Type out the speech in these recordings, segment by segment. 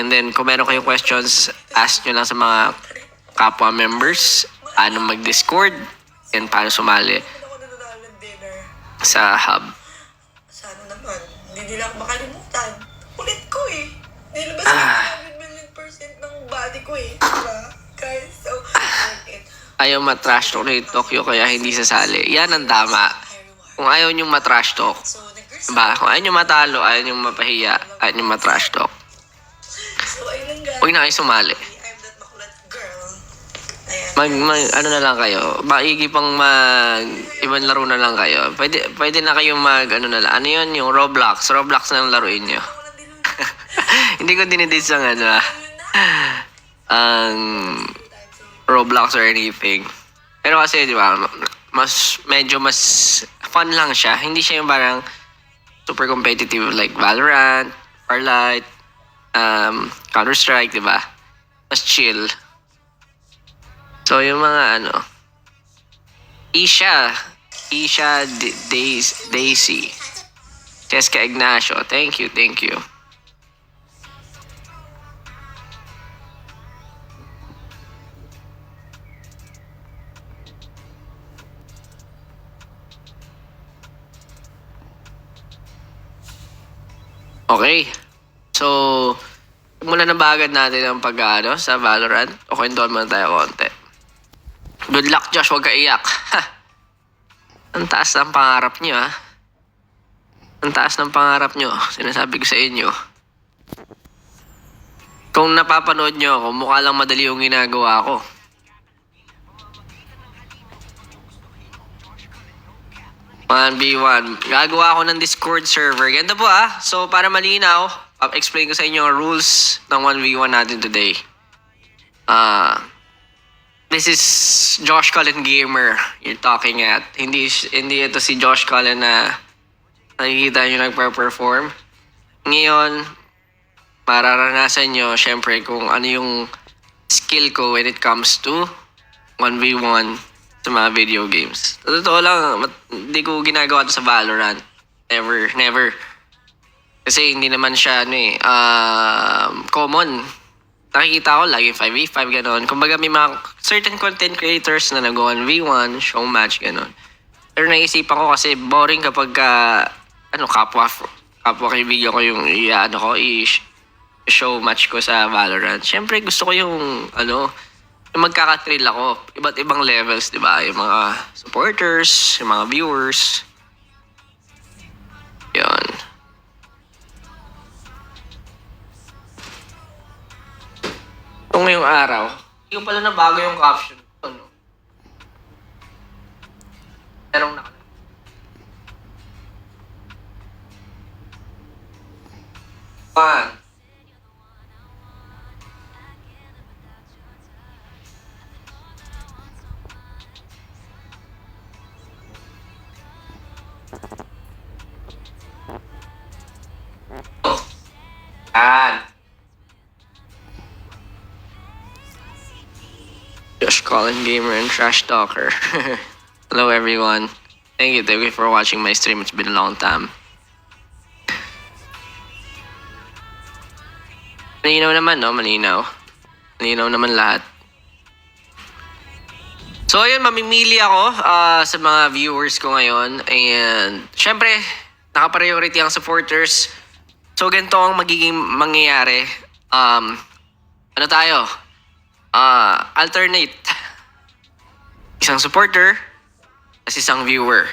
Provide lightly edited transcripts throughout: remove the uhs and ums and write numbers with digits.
And then, kung meron kayong questions, ask nyo lang sa mga kapwa members. Paano mag-Discord and paano sumali sa hub. Sana naman, hindi nila ako makalimutan. Kulit ko eh. Nilabas ko 100% ng body ko eh. Diba? Guys, so, ayaw matrash talk ni Tokyo kaya hindi sasali. Yan ang tama. Kung ayaw nyo matrash talk, diba? Kung ayaw nyo matalo, ayaw nyo mapahiya, ayaw nyo matrash talk, huwag na kayo sumali. I'm that makulat girl. Ano na lang kayo, maigi pang ibang laro na lang kayo. Pwede na kayo ano na lang. Ano yun? Yung Roblox na yung laruin nyo. Hindi ko dinidis ang ang Roblox or anything. Pero kasi, di ba, medyo mas fun lang siya. Hindi siya yung parang super competitive like Valorant, Farlight, Counter-Strike, di ba? Mas chill. So, yung mga Isha Daisy, Jessica Ignacio, thank you. Okay. So, muna na ba agad natin ang sa Valorant? O kwentuhan muna tayo konti. Good luck, Josh. Huwag ka iyak. Ha! Ang taas ng pangarap niyo, ha? Ang taas ng pangarap niyo. Sinasabi ko sa inyo. Kung napapanood niyo ako, mukha lang madali yung ginagawa ko. V1. Gagawa ako ng Discord server. Ganda po So, para malinaw, explain ko sa inyo ang rules ng 1v1 natin today. This is Josh Cullen Gamer you're talking at. Hindi ito si Josh Cullen na nakikita nyo nagpa-perform. Ngayon, mararanasan nyo syempre kung ano yung skill ko when it comes to 1v1 sa mga video games. Totoo lang, hindi ko ginagawa ito sa Valorant. Never. Kasi hindi naman siya common. Nakikita ko lagi 5v5 gano'n. Kumbaga may mga certain content creators na nag-1v1, show match gano'n. Pero naisipan ko kasi boring kapag kapwa kaibigan ko yung i-show match ko sa Valorant. Siyempre gusto ko yung yung magkakatrill ako. Iba't ibang levels, di ba? Yung mga supporters, yung mga viewers. Yun. Kung ngayong araw, hindi ko pala nabago yung caption. Merong nakalagay. Josh Cullen Gamer and Trash Talker. Hello everyone. Thank you for watching my stream. It's been a long time. Malinaw naman, no? Malinaw naman lahat. So, ayun, mamimili ako sa mga viewers ko ngayon. And, syempre, naka-priority ang supporters. So, ganito ang magiging mangyayari. Alternate. Isang supporter, at isang viewer.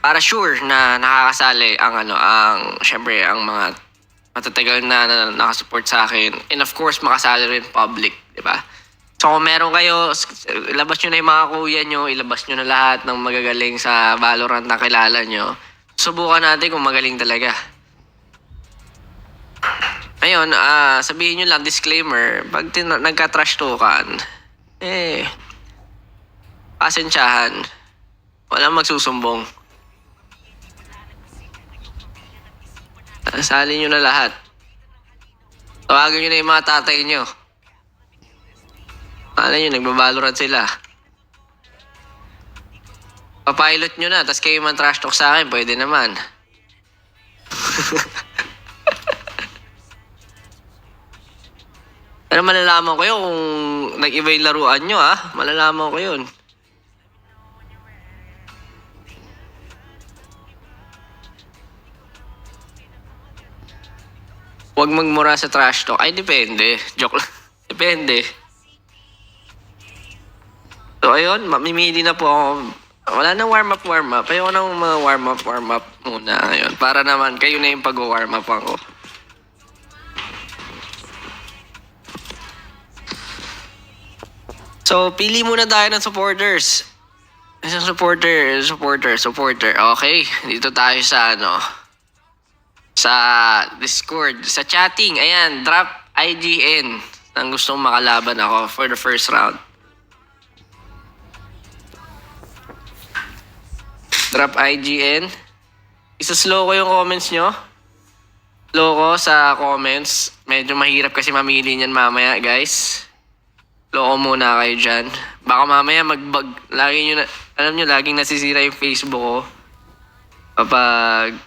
Para sure na nakakasali syempre, ang mga matatagal na nakasupport sa akin. And of course, makasali rin public, di ba? So kung meron kayo, ilabas nyo na yung mga kuya nyo, ilabas nyo na lahat ng magagaling sa Valorant na kilala nyo. Subukan natin kung magaling talaga. Ayun, sabihin nyo lang, disclaimer, pag nagka-trash talkan, pasensyahan, walang magsusumbong. Sali nyo na lahat. Tawagin nyo na yung mga tatay nyo. Alam nyo, nagbabalorant sila. Papilot nyo na, tas kayo man trash talk sa akin, pwede naman. Pero malalaman ko yun kung nag-iba yung laruan nyo, Malalaman ko yun. Huwag magmura sa trash talk. Ay, depende. Joke lang. Depende. So, ayun. Mamimili na po ako. Wala nang warm-up. Ayoko nang mga warm-up muna ngayon. Para naman kayo na yung pag-warm up ako. So, pili muna tayo ng supporters. Isang supporter. Okay, dito tayo sa sa Discord, sa chatting. Ayan, drop IGN ang gustong makalaban ako for the first round. Drop IGN. Isa-slow ko yung comments nyo. Slow ko sa comments. Medyo mahirap kasi mamili niyan mamaya, guys. Loko muna kayo dyan. Baka mamaya magbag. Alam nyo, laging nasisira yung Facebook ko. Kapag,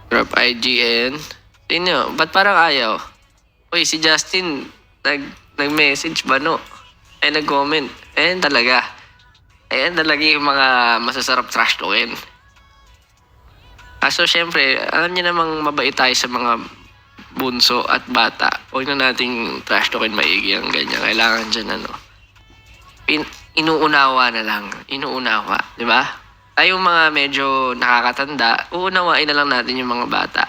Drop IGN. Sino? Ba't parang ayaw? Uy, si Justin, nag-message ba no? Ay, nag-comment. Ayan talaga. Ayan talaga yung mga masasarap trash talkin. Kaso syempre, alam niyo namang mabait tayo sa mga bunso at bata. Huwag na nating trash talkin maigi ang ganyan. Kailangan dyan inuunawa na lang. Inuunawa. Di ba? Tayong mga medyo nakakatanda, uunawain na lang natin yung mga bata.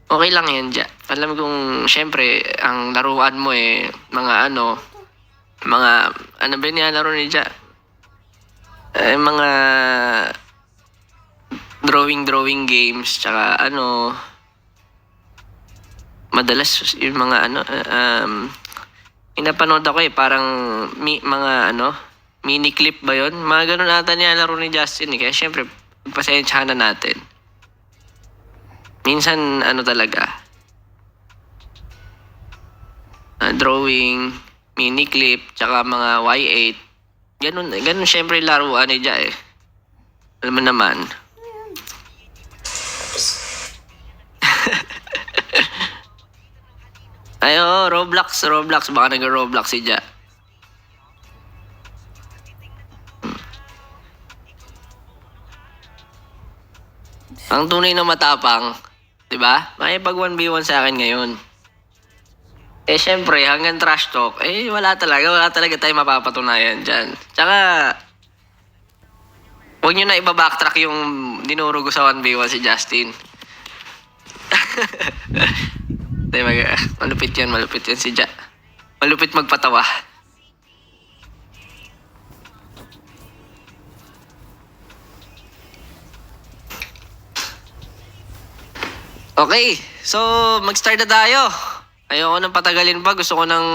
Okay lang yan dyan. Alam kong syempre, ang laruan mo mga ano ba nilalaro ni dyan? Mga drawing games, tsaka madalas yung mga pinapanood ako parang mga mini clip ba yun? Mga ganun ata nilalaro ni Justin kaya syempre pasensyahan na natin. Minsan talaga drawing, mini clip, tsaka mga Y8 ganun syempre laruan ni Ja alam mo naman. Ayo, Roblox. Baka nag-Roblox si Ja. Ang tunay na matapang, di ba? Makipag 1v1 sa akin ngayon. Syempre, hanggang trash talk, wala talaga tayong mapapatunayan dyan. Tsaka, huwag nyo na ibabacktrack yung dinuro ko sa 1v1 si Justin. Malupit yan si Ja. Malupit magpatawa. Okay, so mag-start na tayo. Ayoko nang patagalin pa. Gusto ko nang,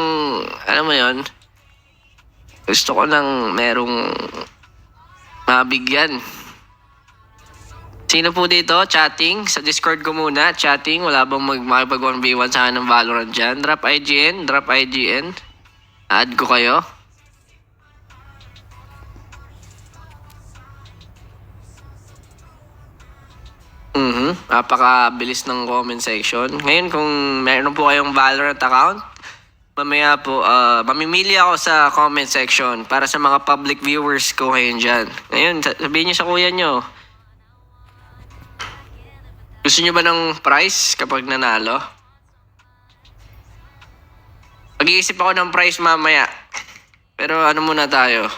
merong mabigyan. Sino po dito? Chatting. Sa Discord ko muna. Chatting. Wala bang makipag 1v1 sa akin ng Valorant dyan? Drop IGN. Add ko kayo. Napakabilis ng comment section. Ngayon, kung meron po kayong Valorant account, mamaya po, mamimili ako sa comment section para sa mga public viewers ko ngayon dyan. Ngayon, sabihin nyo sa kuya nyo, gusto nyo ba ng prize kapag nanalo? Mag-iisip ako ng prize mamaya. Pero muna tayo.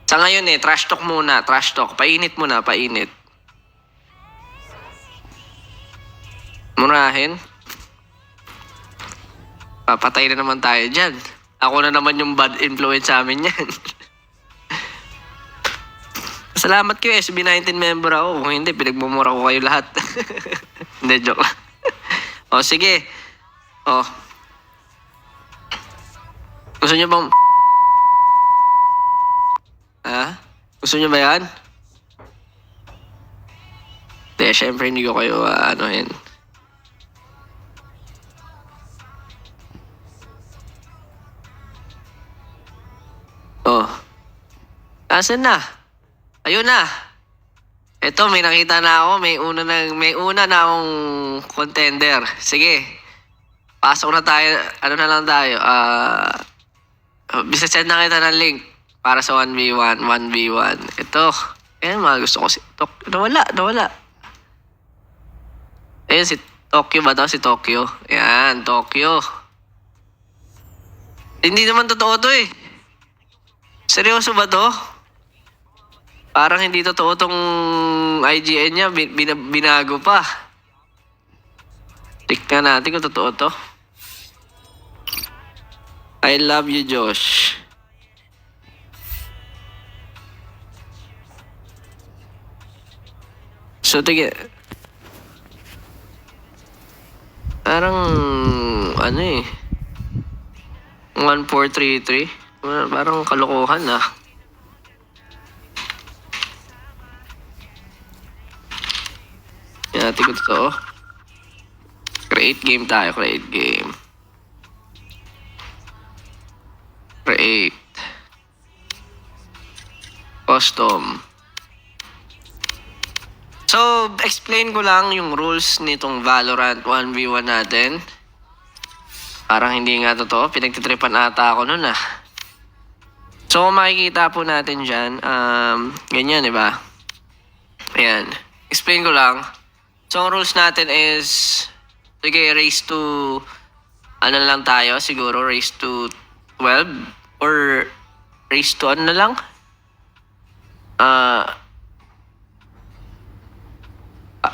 Sa ngayon trash talk muna. Painit muna. Murahin. Papatay na naman tayo dyan. Ako na naman yung bad influence sa amin yan. Salamat kayo, SB19 member ako. Kung hindi, pinagmumura ko kayo lahat. Hindi, joke lang. Sige. Gusto nyo bang... Gusto nyo ba yan? Hindi, syempre hindi ko kayo anuhin. Asan na? Ayun na. Ito, may nakita na ako. May una na akong contender. Sige. Pasok na tayo. Ano na lang tayo? Bisa send na kita ng link para sa 1v1. 1v1. Ito. Ayan, mga gusto ko si Tokyo. Nawala. Ayan, si Tokyo ba to? Si Tokyo. Ayan, Tokyo. Hindi naman totoo to eh. Seryoso ba to? Parang hindi totoo tong IGN niya. Binago pa. Tignan natin kung totoo to. I love you, Josh. So, parang, ano eh. 1433. Parang kalokohan ah. Yan natin kung totoo. Create game tayo. Create game. Create. Custom. So, explain ko lang yung rules nitong Valorant 1v1 natin. Parang hindi nga totoo. Pinagtitripan ata ako nun ah. So, kung makikita po natin dyan, ganyan, diba? Ayan. Explain ko lang. So, ang rules natin is, sige, raise to, ano lang tayo, siguro, raise to 12, or raise to, ano na lang?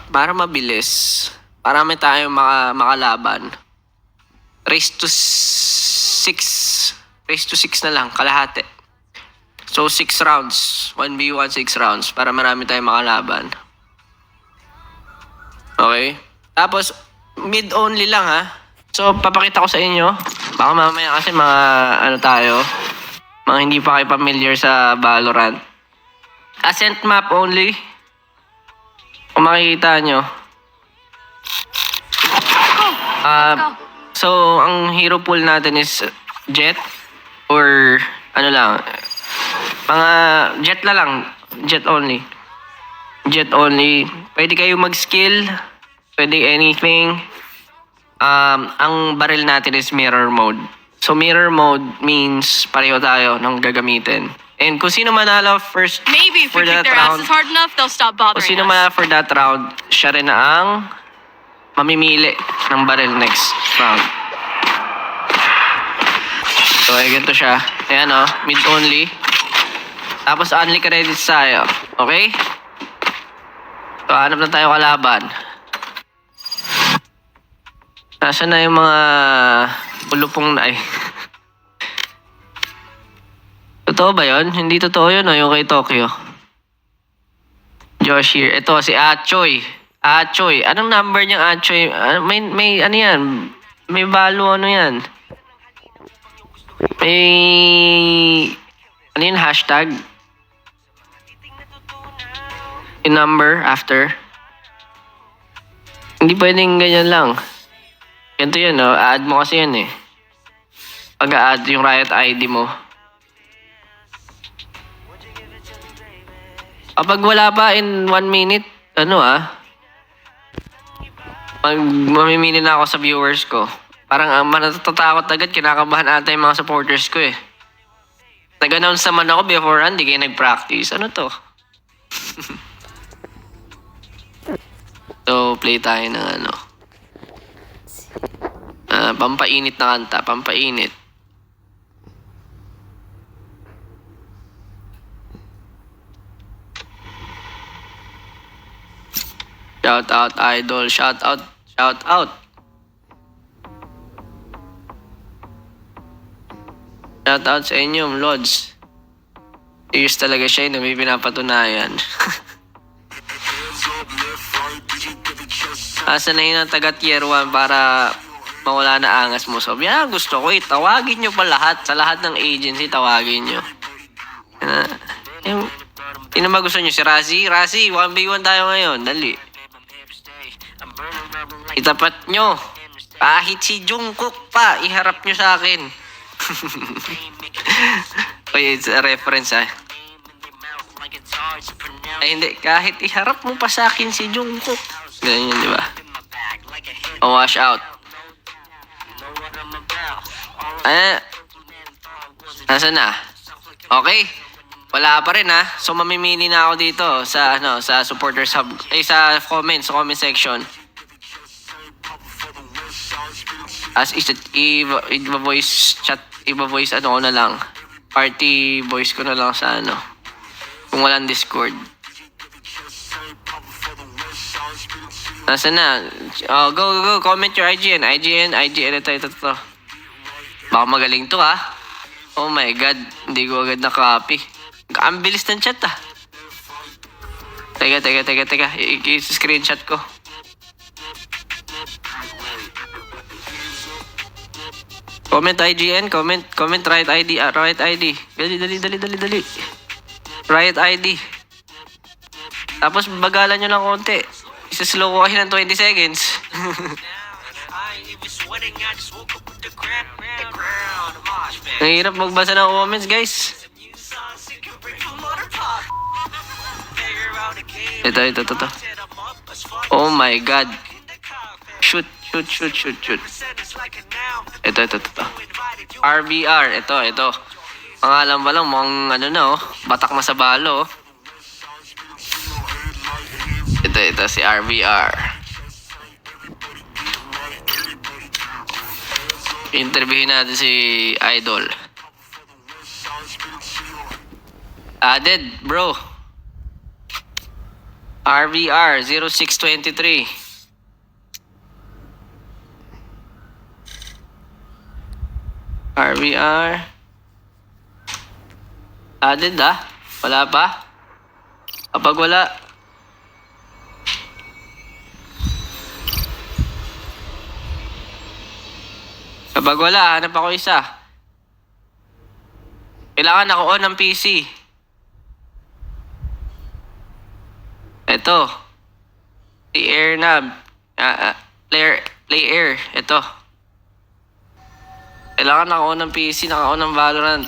Para mabilis, para may tayong makalaban, raise to 6, raise to 6 na lang, kalahati. So, 6 rounds, 1v1, 6 rounds, para marami tayong makalaban. Okay? Tapos, mid-only lang ha. So, papakita ko sa inyo. Baka mamaya kasi mga, ano tayo, mga hindi pa kayo familiar sa Valorant. Ascent map only. Kung makikita nyo. So, ang hero pool natin is Jet. Or, ano lang. Mga Jet na lang. Jet only. Jet only. Pwede kayo mag-skill. Pwede anything. Ang barrel natin is mirror mode. So, mirror mode means pareho tayo ng gagamitin. And kung sino manalo first Maybe if for we kick that their round, asses hard enough, they'll stop kung bothering sino us. manalo for that round, siya rin na ang mamimili ng barrel next round. So, ay ganito siya. Ayan o, mid only. Tapos, only credits tayo. Okay? So, hanap na tayo kalaban. Nasaan na yung mga ulupong na Totoo ba yun? Hindi totoo yun o yung kay Tokyo. Josh here. Ito si Achoy. Achoy. Anong number niyang Achoy? May ano yan? May value ano yan? May ano yun? Hashtag? Yung number after? Hindi pwedeng ganyan lang. Ganito yun, no? Add mo kasi yan eh. Pag-add yung Riot ID mo. Kapag wala pa in 1 minute, mamimili na ako sa viewers ko. Parang natatakot agad, kinakabahan ata yung mga supporters ko eh. Nag-announce naman ako before hindi kayo nag-practice. Ano to? So, play tayo ng pampainit na kanta, pampainit. Shout out idol, shout out, shout out. Shout out sa inyo, Lods. Serious talaga siya, may pinapatunayan. Asa na yun ang taga tier 1 para mawala na angas mo. So, yan gusto ko eh. Tawagin nyo pa lahat. Sa lahat ng agency, tawagin nyo. Sino ba gusto nyo? Si Razi? Razi, 1v1 tayo ngayon. Dali. Itapat nyo. Kahit si Jungkook pa, iharap nyo sa akin. Okay, it's a reference ah. Ay, hindi. Kahit iharap mo pa sa akin si Jungkook. Ganyan yun, di ba? O, wash out. Nasaan na? Okay. Wala pa rin ha. So mamimili na ako dito sa sa supporters hub, sa comment section. As iba voice chat, iba voice ko na lang. Party voice ko na lang sa kung walang Discord. Nasaan na? Oh, go. Comment your IGN. Ito. Baka magaling to ha. Oh my God. Hindi ko agad na-copy. Ang bilis ng chat ah. Teka. I-screenshot ko. Comment IGN. Comment Riot ID. Riot ID. Dali. Riot ID. Tapos bagalan nyo lang konti. Isa-slow ko kayo ng 20 seconds. Ang hirap magbasa ng comments, guys. Ito. Oh my God. Shoot. Ito. RBR. Ito. Pangalan pa lang, mukhang batak masabalo. Ito si RBR. Interviewin natin si Idol. Added, bro. RVR 0623. RVR. Added Wala pa? Kapag wala, hanap ako isa. Kailangan naka-on ng PC. Ito. Si AirNav. Play Air. Ito. Kailangan naka-on ng PC, naka-on ng Valorant.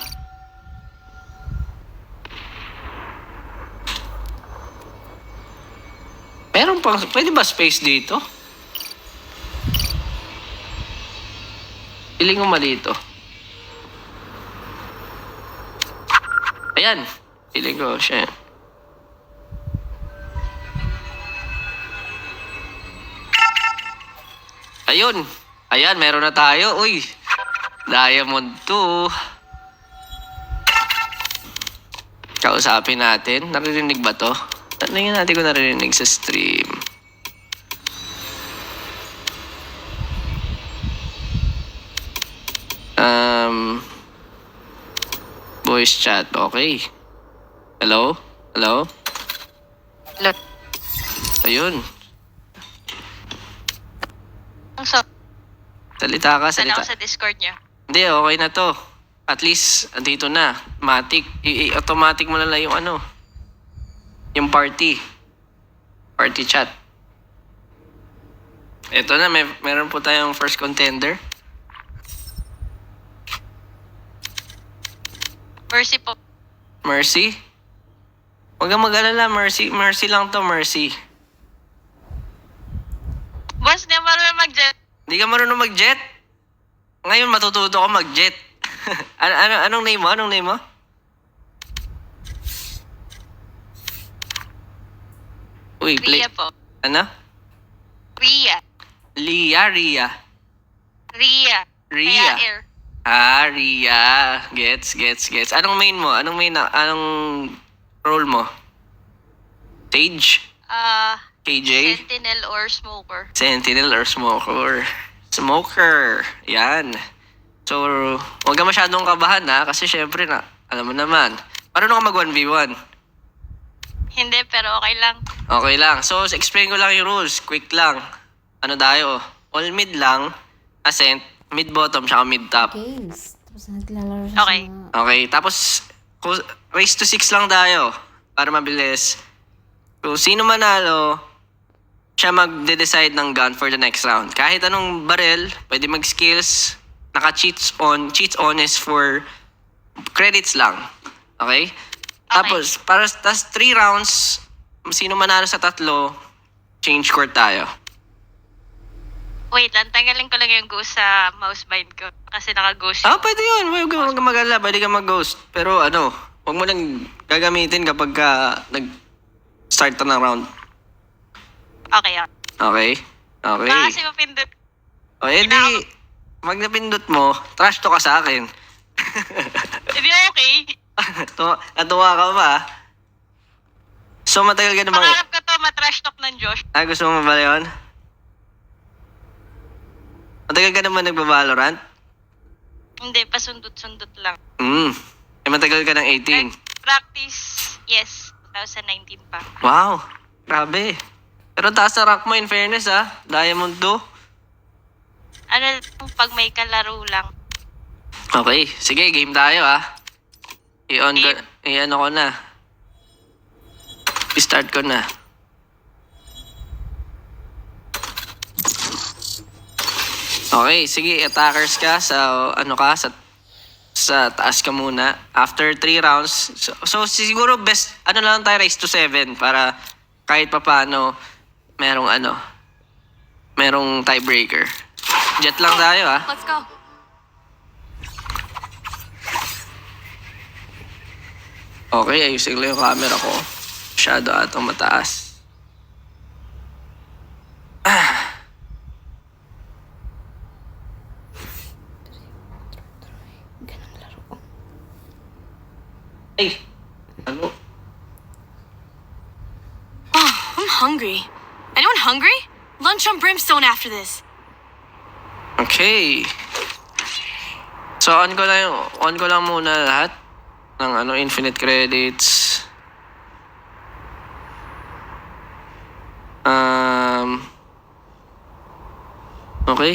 Meron pang, pwede ba space dito? Piling ko mali ito. Ayan. Piling ko siya. Ayun. Ayan, meron na tayo. Uy. Diamond 2. Kausapin natin. Naririnig ba to? Tingnan natin kung naririnig sa stream. Voice chat. Okay. Hello? Hello. Ayun. Salita ka, Saan salita. ako sa Discord niya? Hindi, okay na to. At least, andito na. Matic. Automatic mo na lang yung yung party. Party chat. Ito na, meron po tayong first contender. Mercy po. Mercy? Huwag kang mag-alala, Mercy. Mercy lang to, Mercy. Boss, di marunong mag-jet. Hindi ka marunong mag-jet? Ngayon, matututo ka mag-jet. Anong name mo? Anong name mo? Uy, play. Ria po. Ano? Ria. Ria. Ria. Ria. Kaya air. Ria. Gets. Anong main mo? Anong role mo? Sage? KJ? Sentinel or Smoker. Sentinel or Smoker? Smoker. Yan. So, huwag ka masyadong kabahan kasi syempre alam mo naman. Marunong ka mag 1v1? Hindi, pero okay lang. Okay lang. So, explain ko lang yung rules. Quick lang. Ano tayo? All mid lang. Ascent. Mid bottom, tsaka mid top. Games. Tapos naglalaro siya Okay. sa mga... Okay. Tapos, race to 6 lang tayo. Para mabilis. So, sino manalo, siya magde-decide ng gun for the next round. Kahit anong barrel, pwede mag-skills. Naka-cheats on. Cheats on is for credits lang. Okay? Tapos, tas 3 rounds, sino manalo sa 3, change court tayo. Wait lang, tanggalin ko lang yung ghost sa mouse bind ko. Kasi naka-ghost Ah, pwede yun. Huwag kang mag-alala. Pwede ka mag-ghost. Pero ano, huwag mo lang gagamitin kapag ka nag-start na ng round. Okay, okay. Okay? Okay. Baka kasi mapindot. O, edi, pag napindot mo, trash to ka sa akin. Hindi okay. Natuwa ka ba? So, matagal ka namang... Pangarap ko to, matrash talk ng Josh. Ah, gusto mo ba yun? Matagal ka naman nagbabalorant? Hindi, pasundot-sundot lang. Eh, matagal ka ng 18. Practice, yes. 2019 pa. Wow, grabe. Pero taas na rank mo in fairness Diamond 2. Ano, pag may kalaro lang. Okay, sige, game tayo I-on ko, i-ano ko na. I-start ko na. Okay, sige, attackers ka sa sa taas ka muna. After 3 rounds, so siguro best lang tayo race to 7 para kahit papaano merong tiebreaker. Jet lang tayo Let's go. Okay, ayusin lang yung camera ko. Masyado atong mataas. Ganang laro. Ay, ano? Oh, I'm hungry. Anyone hungry? Lunch on Brimstone after this. Okay. So, on ko lang muna lahat ng infinite credits. Okay.